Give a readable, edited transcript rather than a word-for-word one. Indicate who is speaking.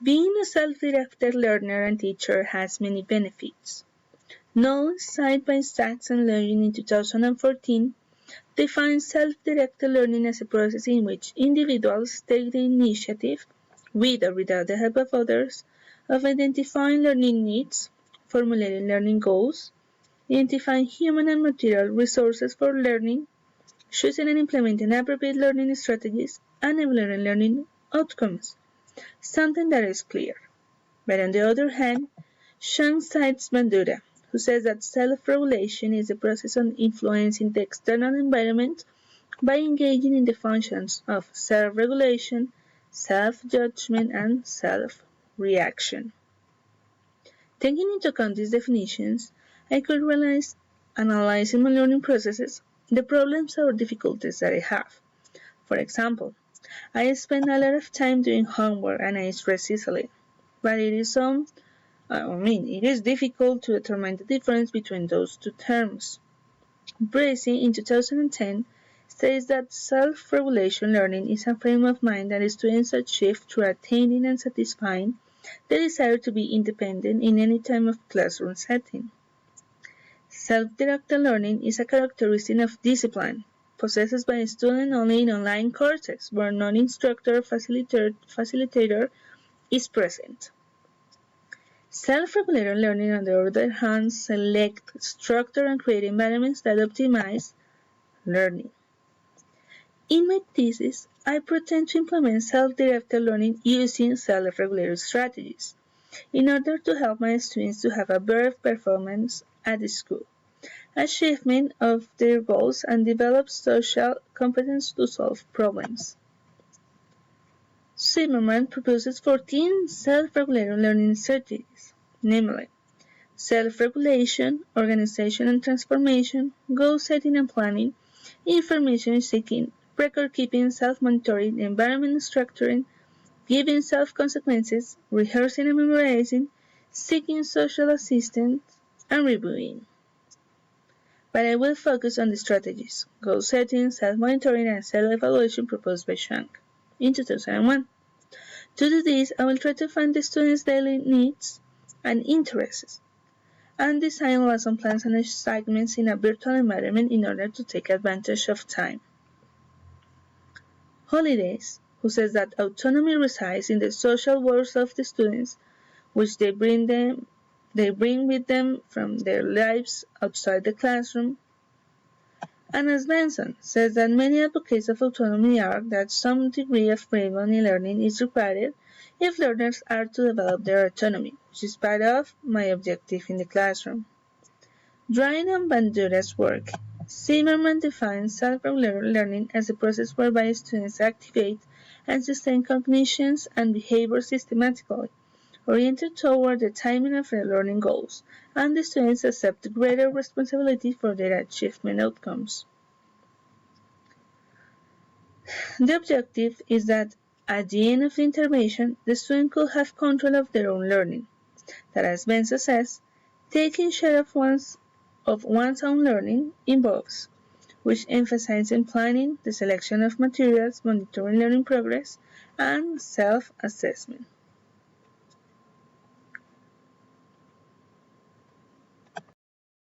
Speaker 1: Being a self-directed learner and teacher has many benefits. Knowledge cited by Sachs and Levin in 2014 defines self-directed learning as a process in which individuals take the initiative, with or without the help of others, of identifying learning needs, formulating learning goals, identifying human and material resources for learning, choosing and implementing appropriate learning strategies, and evaluating learning outcomes. Something that is clear. But on the other hand, Shang cites Bandura, who says that self-regulation is the process of influencing the external environment by engaging in the functions of self-regulation, self-judgment, and self-reaction. Taking into account these definitions, I could realize, analyzing my learning processes, the problems or difficulties that I have. For example, I spend a lot of time doing homework and I stress easily, but it is difficult to determine the difference between those two terms. Bracy, in 2010, says that self-regulation learning is a frame of mind that students achieve through attaining and satisfying the desire to be independent in any type of classroom setting. Self-directed learning is a characteristic of discipline, possessed by a student only in online courses where no instructor or facilitator is present. Self-regulated learning, on the other hand, selects, structure, and create environments that optimize learning. In my thesis, I pretend to implement self-directed learning using self-regulated strategies in order to help my students to have a better performance at the school, achievement of their goals, and develop social competence to solve problems. Zimmerman proposes 14 self-regulated learning strategies, namely self-regulation, organization and transformation, goal setting and planning, information seeking, record keeping, self-monitoring, environment structuring, giving self-consequences, rehearsing and memorizing, seeking social assistance, and reviewing. But I will focus on the strategies, goal setting, self-monitoring, and self-evaluation proposed by Shang in 2001. To do this, I will try to find the students' daily needs and interests, and design lesson plans and assignments in a virtual environment in order to take advantage of time. Holidays, who says that autonomy resides in the social worlds of the students, which they bring with them from their lives outside the classroom. And as Benson says that many advocates of autonomy argue that some degree of freedom in learning is required if learners are to develop their autonomy, which is part of my objective in the classroom. Drawing on Bandura's work, Zimmerman defines self-regulated learning as a process whereby students activate and sustain cognitions and behavior systematically, oriented toward the attainment of their learning goals, and the students accept greater responsibility for their achievement outcomes. The objective is that at the end of the intervention, the student could have control of their own learning. That, as Benson says, taking share of one's own learning involves, which emphasizes planning, the selection of materials, monitoring learning progress, and self-assessment.